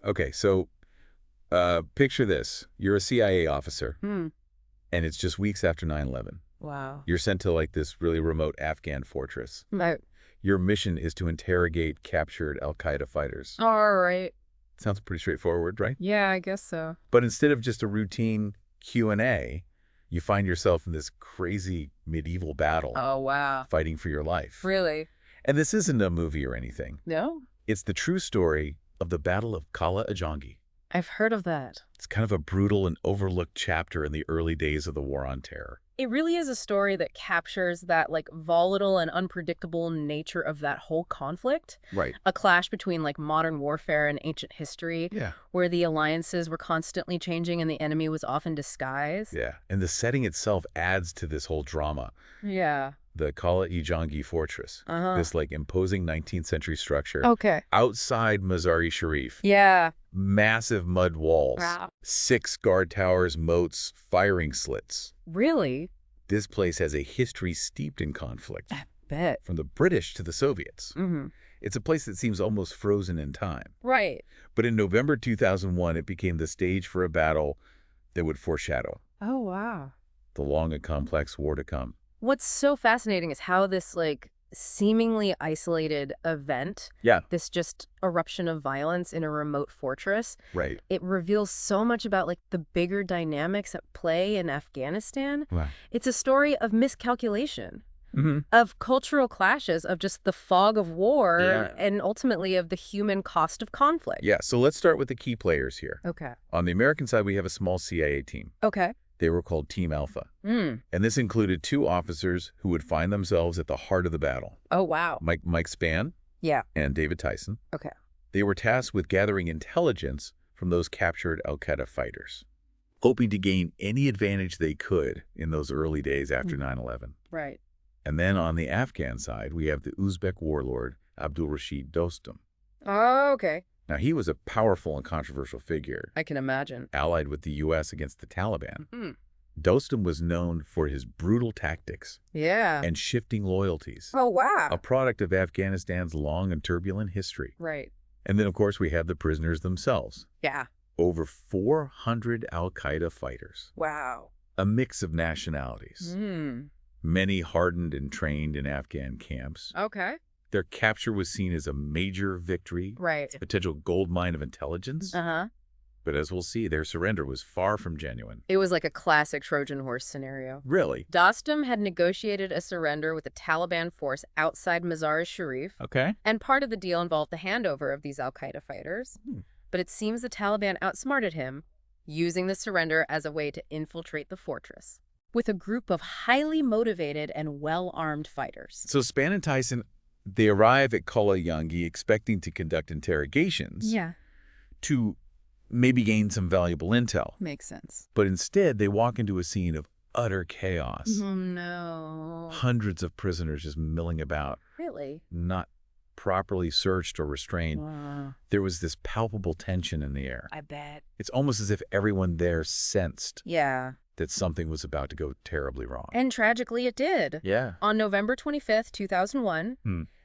Okay, so picture this. You're a CIA officer, Hmm. and it's just weeks after 9/11. Wow. You're sent to like this really remote Afghan fortress. Right. Your mission is to interrogate captured al-Qaeda fighters. All right. Sounds pretty straightforward, right? Yeah, I guess so. But instead of just a routine Q&A, you find yourself in this crazy medieval battle, Oh, wow. fighting for your life. Really? And this isn't a movie or anything. No? It's the true story of the Battle of Jangi. I've heard of that. It's kind of a brutal and overlooked chapter in the early days of the War on Terror. It really is a story that captures that, like, volatile and unpredictable nature of that whole conflict. Right. A clash between, like, modern warfare and ancient history, Yeah. where the alliances were constantly changing and the enemy was often disguised. Yeah. And the setting itself adds to this whole drama. Yeah. The Jangi Fortress. Uh-huh. This like imposing 19th century structure. Okay. Outside Mazar-e-Sharif. Yeah. Massive mud walls. Wow. 6 guard towers, moats, firing slits. Really? This place has a history steeped in conflict. I bet. From the British to the Soviets. Mm-hmm. It's a place that seems almost frozen in time. Right. But in November 2001, it became the stage for a battle that would foreshadow Oh, wow. the long and complex war to come. What's so fascinating is how this, like, seemingly isolated event, Yeah. this just eruption of violence in a remote fortress, Right. it reveals so much about, like, the bigger dynamics at play in Afghanistan. Wow. It's a story of miscalculation, Mm-hmm. of cultural clashes, of just the fog of war, Yeah. and ultimately of the human cost of conflict. Yeah, so let's start with the key players here. Okay. On the American side, we have a small CIA team. Okay. They were called Team Alpha. Mm. And this included 2 officers who would find themselves at the heart of the battle. Oh, wow. Mike Spann Yeah. and David Tyson. Okay. They were tasked with gathering intelligence from those captured al-Qaeda fighters, hoping to gain any advantage they could in those early days after 9/11. Right. And then on the Afghan side, we have the Uzbek warlord Abdul Rashid Dostum. Oh, okay. Now, he was a powerful and controversial figure, I can imagine. allied with the U.S. against the Taliban. Mm. Dostum was known for his brutal tactics Yeah. and shifting loyalties, Oh, wow. a product of Afghanistan's long and turbulent history. Right. And then, of course, we have the prisoners themselves. Yeah. Over 400 al-Qaeda fighters, Wow. a mix of nationalities, Mm. many hardened and trained in Afghan camps. Okay. Their capture was seen as a major victory, Right. a potential gold mine of intelligence. Uh-huh. But as we'll see, their surrender was far from genuine. It was like a classic Trojan horse scenario. Really? Dostum had negotiated a surrender with a Taliban force outside Mazar-e-Sharif, Okay. and part of the deal involved the handover of these al-Qaeda fighters. But it seems the Taliban outsmarted him, using the surrender as a way to infiltrate the fortress with a group of highly motivated and well-armed fighters. So Spann and Tyson, they arrive at Jangi expecting to conduct interrogations to maybe gain some valuable intel. Makes sense. But instead, they walk into a scene of utter chaos. Oh, no. Hundreds of prisoners just milling about, Really? not properly searched or restrained. Wow. There was this palpable tension in the air. I bet. It's almost as if everyone there sensed Yeah. that something was about to go terribly wrong. And tragically, it did. Yeah. On November 25th, 2001,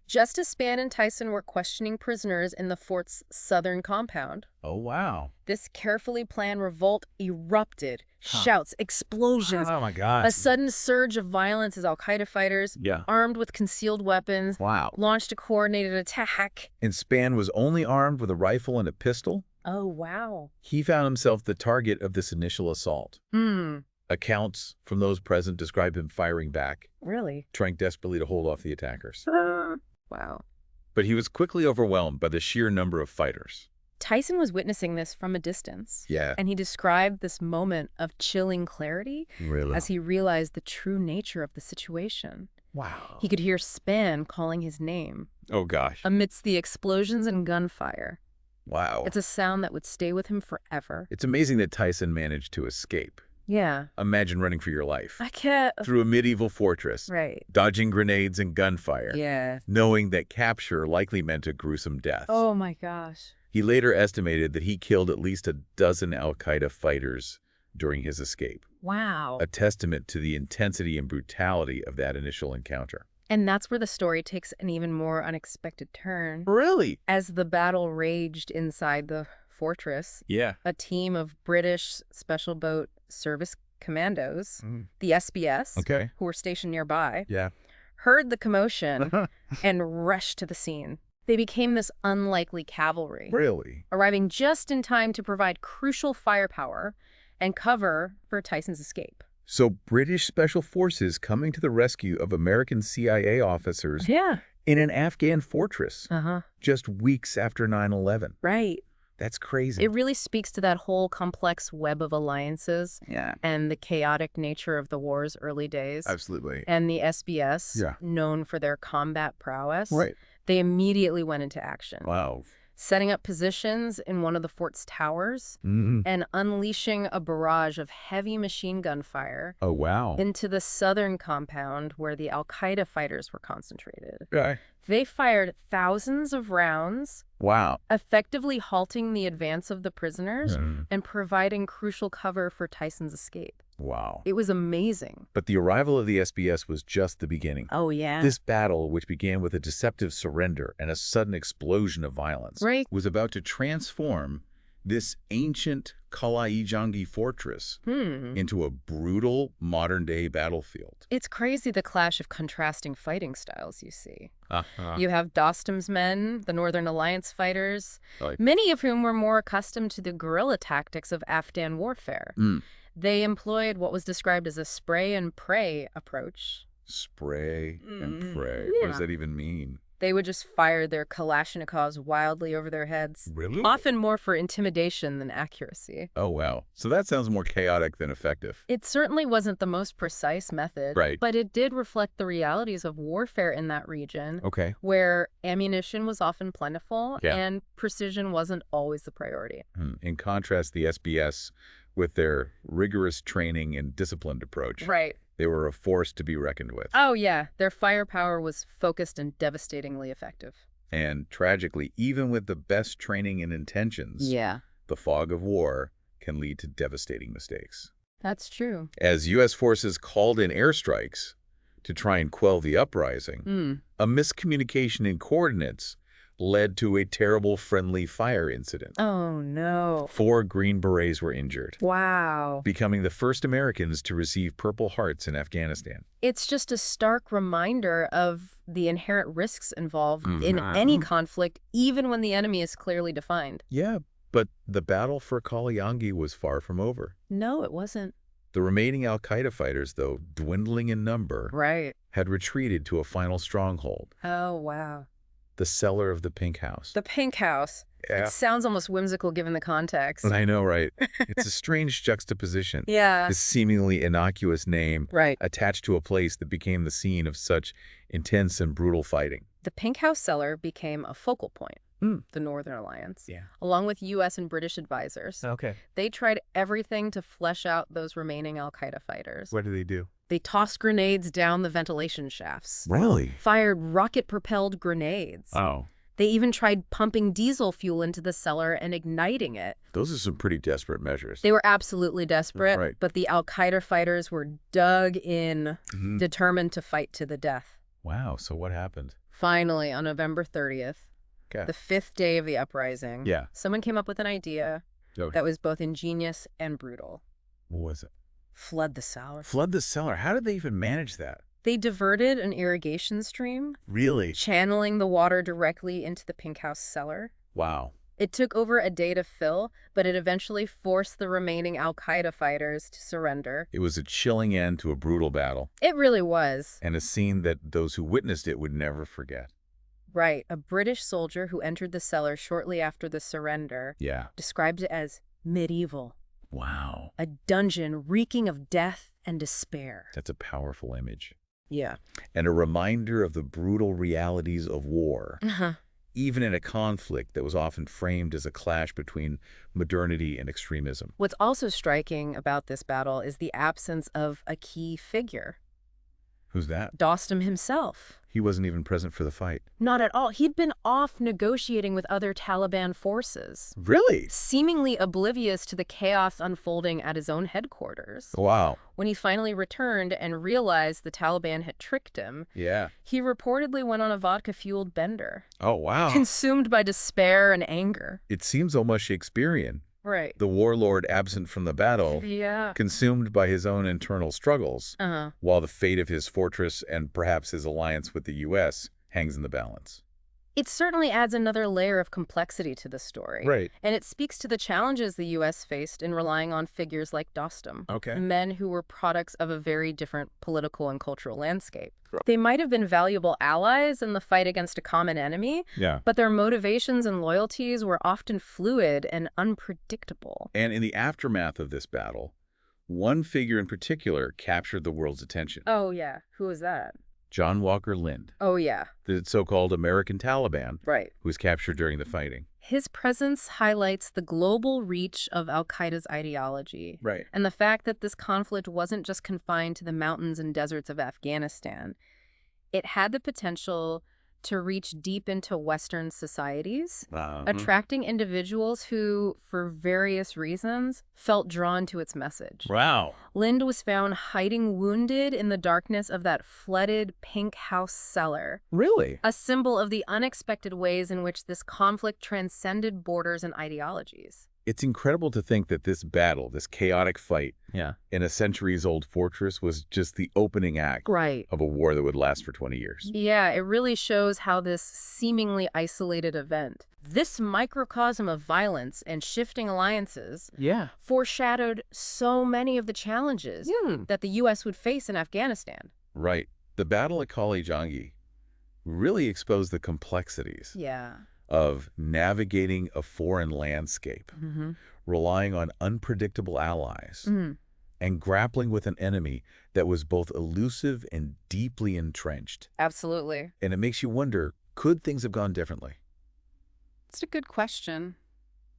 just as Spann and Tyson were questioning prisoners in the fort's southern compound, Oh, wow. this carefully planned revolt erupted. Shouts, explosions, Oh, my God. a sudden surge of violence as al-Qaeda fighters, Yeah. armed with concealed weapons, Wow. launched a coordinated attack. And Spann was only armed with a rifle and a pistol. Oh, wow. He found himself the target of this initial assault. Accounts from those present describe him firing back, Really? trying desperately to hold off the attackers. Wow. But he was quickly overwhelmed by the sheer number of fighters. Tyson was witnessing this from a distance. Yeah. And he described this moment of chilling clarity Really? as he realized the true nature of the situation. Wow. He could hear Spann calling his name Oh, gosh. amidst the explosions and gunfire. Wow. It's a sound that would stay with him forever. It's amazing that Tyson managed to escape. Yeah. Imagine running for your life I can't. through a medieval fortress, Right. dodging grenades and gunfire, Yeah. knowing that capture likely meant a gruesome death. Oh, my gosh. He later estimated that he killed at least a dozen al-Qaeda fighters during his escape, Wow. a testament to the intensity and brutality of that initial encounter. And that's where the story takes an even more unexpected turn. Really? As the battle raged inside the fortress, Yeah. a team of British Special Boat Service Commandos, the SBS, Okay. who were stationed nearby, Yeah. heard the commotion and rushed to the scene. They became this unlikely cavalry, Really? arriving just in time to provide crucial firepower and cover for Tyson's escape. So British Special Forces coming to the rescue of American CIA officers Yeah. in an Afghan fortress Uh-huh. just weeks after 9/11. Right. That's crazy. It really speaks to that whole complex web of alliances Yeah. and the chaotic nature of the war's early days. Absolutely. And the SBS, Yeah. known for their combat prowess, Right. they immediately went into action, Wow. setting up positions in one of the fort's towers and unleashing a barrage of heavy machine gun fire Oh, wow. into the southern compound where the al-Qaeda fighters were concentrated. Okay. They fired thousands of rounds, Wow. effectively halting the advance of the prisoners and providing crucial cover for Tyson's escape. Wow. It was amazing. But the arrival of the SBS was just the beginning. Oh, yeah. This battle, which began with a deceptive surrender and a sudden explosion of violence, Right. was about to transform this ancient Jangi fortress into a brutal modern-day battlefield. It's crazy the clash of contrasting fighting styles you see. Uh-huh. You have Dostum's men, the Northern Alliance fighters, Like- many of whom were more accustomed to the guerrilla tactics of Afghan warfare. They employed what was described as a spray and pray approach. Spray and pray. Yeah. What does that even mean? They would just fire their Kalashnikovs wildly over their heads, Really? often more for intimidation than accuracy. Oh, wow. So that sounds more chaotic than effective. It certainly wasn't the most precise method, Right. but it did reflect the realities of warfare in that region, Okay. where ammunition was often plentiful Yeah. and precision wasn't always the priority. In contrast, the SBS, with their rigorous training and disciplined approach, Right. they were a force to be reckoned with. Oh, yeah. Their firepower was focused and devastatingly effective. And tragically, even with the best training and intentions, the fog of war can lead to devastating mistakes. That's true. As U.S. forces called in airstrikes to try and quell the uprising, a miscommunication in coordinates led to a terrible friendly fire incident. Oh, no. 4 Green Berets were injured, Wow. becoming the first Americans to receive Purple Hearts in Afghanistan. It's just a stark reminder of the inherent risks involved in any conflict, even when the enemy is clearly defined. Yeah, but the battle for Khali was far from over. No, it wasn't. The remaining al-Qaeda fighters, though dwindling in number, Right. had retreated to a final stronghold, Oh, wow. the cellar of the Pink House. The Pink House. Yeah. It sounds almost whimsical given the context. I know, right? It's a strange juxtaposition. Yeah. This seemingly innocuous name Right. attached to a place that became the scene of such intense and brutal fighting. The Pink House cellar became a focal point, the Northern Alliance, Yeah. along with U.S. and British advisors. Okay. They tried everything to flesh out those remaining al-Qaeda fighters. What do they do? They tossed grenades down the ventilation shafts, Really? fired rocket-propelled grenades. Oh. They even tried pumping diesel fuel into the cellar and igniting it. Those are some pretty desperate measures. They were absolutely desperate, Right. but the al-Qaeda fighters were dug in, determined to fight to the death. Wow, so what happened? Finally, on November 30th, Okay. the 5th day of the uprising, Yeah. someone came up with an idea that was both ingenious and brutal. What was it? Flood the cellar. Flood the cellar. How did they even manage that? They diverted an irrigation stream, Really? channeling the water directly into the Pink House cellar. Wow. It took over a day to fill, but it eventually forced the remaining al-Qaeda fighters to surrender. It was a chilling end to a brutal battle, It really was. and a scene that those who witnessed it would never forget. Right. A British soldier who entered the cellar shortly after the surrender Yeah. described it as medieval, Wow. a dungeon reeking of death and despair. That's a powerful image. Yeah. And a reminder of the brutal realities of war, even in a conflict that was often framed as a clash between modernity and extremism. What's also striking about this battle is the absence of a key figure. Who's that? Dostum himself. He wasn't even present for the fight. Not at all. He'd been off negotiating with other Taliban forces, Really? seemingly oblivious to the chaos unfolding at his own headquarters. Wow. When he finally returned and realized the Taliban had tricked him, Yeah. he reportedly went on a vodka-fueled bender, Oh, wow. consumed by despair and anger. It seems almost Shakespearean. Right. The warlord absent from the battle, Yeah. consumed by his own internal struggles, Uh-huh. while the fate of his fortress and perhaps his alliance with the U.S. hangs in the balance. It certainly adds another layer of complexity to the story. Right. And it speaks to the challenges the U.S. faced in relying on figures like Dostum. Okay. Men who were products of a very different political and cultural landscape. They might have been valuable allies in the fight against a common enemy, Yeah. but their motivations and loyalties were often fluid and unpredictable. And in the aftermath of this battle, one figure in particular captured the world's attention. Oh, yeah. Who was that? John Walker Lind, Oh, yeah. the so-called American Taliban, Right. who was captured during the fighting. His presence highlights the global reach of al-Qaeda's ideology. Right. And the fact that this conflict wasn't just confined to the mountains and deserts of Afghanistan. It had the potential to reach deep into Western societies, attracting individuals who, for various reasons, felt drawn to its message. Wow. Lind was found hiding wounded in the darkness of that flooded pink house cellar, Really? a symbol of the unexpected ways in which this conflict transcended borders and ideologies. It's incredible to think that this battle, this chaotic fight in a centuries-old fortress was just the opening act Right. of a war that would last for 20 years. Yeah, it really shows how this seemingly isolated event, this microcosm of violence and shifting alliances, foreshadowed so many of the challenges that the U.S. would face in Afghanistan. Right. The battle at Khali Jangi really exposed the complexities Yeah. of navigating a foreign landscape, relying on unpredictable allies, and grappling with an enemy that was both elusive and deeply entrenched. Absolutely. And it makes you wonder, could things have gone differently? It's a good question.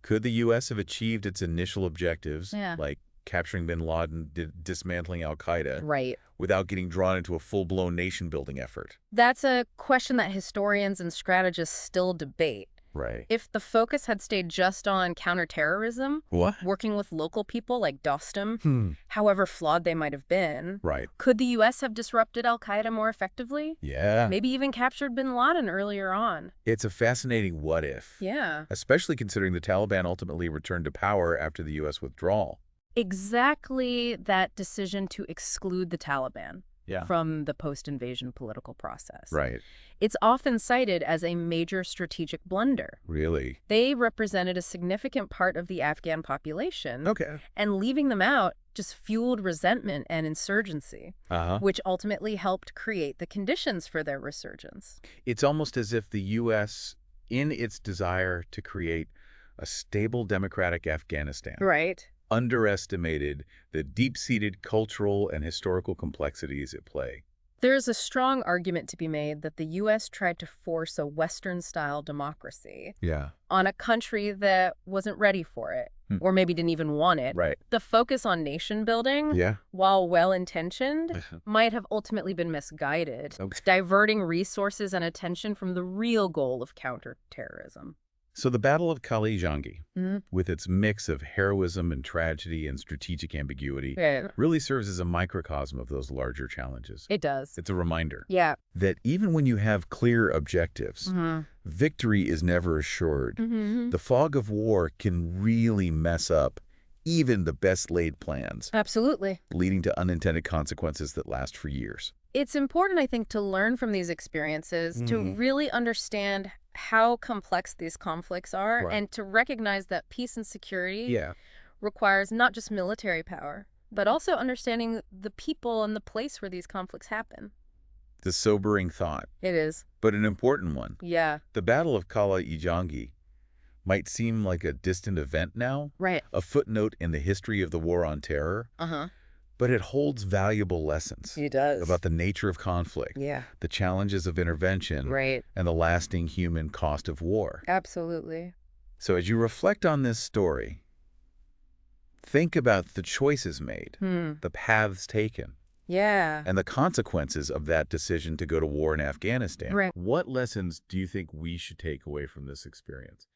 Could the U.S. have achieved its initial objectives, Yeah. like capturing bin Laden, dismantling al-Qaeda, Right. without getting drawn into a full-blown nation-building effort? That's a question that historians and strategists still debate. Right. If the focus had stayed just on counterterrorism, What? working with local people like Dostum, however flawed they might have been, Right. could the U.S. have disrupted al-Qaeda more effectively? Yeah. Maybe even captured bin Laden earlier on. It's a fascinating what if. Yeah. Especially considering the Taliban ultimately returned to power after the U.S. withdrawal. Exactly that decision to exclude the Taliban Yeah. from the post-invasion political process. Right. It's often cited as a major strategic blunder. Really? They represented a significant part of the Afghan population, Okay. and leaving them out just fueled resentment and insurgency, which ultimately helped create the conditions for their resurgence. It's almost as if the U.S., in its desire to create a stable democratic Afghanistan, Right. underestimated the deep-seated cultural and historical complexities at play. There's a strong argument to be made that the U.S. tried to force a Western-style democracy Yeah. on a country that wasn't ready for it, or maybe didn't even want it. Right. The focus on nation building, Yeah. while well-intentioned, might have ultimately been misguided, diverting resources and attention from the real goal of counterterrorism. So the Battle of Khali Jangi, with its mix of heroism and tragedy and strategic ambiguity, really serves as a microcosm of those larger challenges. It does. It's a reminder Yeah. that even when you have clear objectives, victory is never assured. The fog of war can really mess up even the best laid plans, Absolutely. leading to unintended consequences that last for years. It's important, I think, to learn from these experiences, to really understand how complex these conflicts are, and to recognize that peace and security requires not just military power, but also understanding the people and the place where these conflicts happen. It's a sobering thought, It is. but an important one. Yeah. The Battle of Khali Jangi might seem like a distant event now, Right. a footnote in the history of the War on Terror, but it holds valuable lessons It does. about the nature of conflict, Yeah. the challenges of intervention, Right. and the lasting human cost of war. Absolutely. So as you reflect on this story, think about the choices made, the paths taken, Yeah. and the consequences of that decision to go to war in Afghanistan. Right. What lessons do you think we should take away from this experience?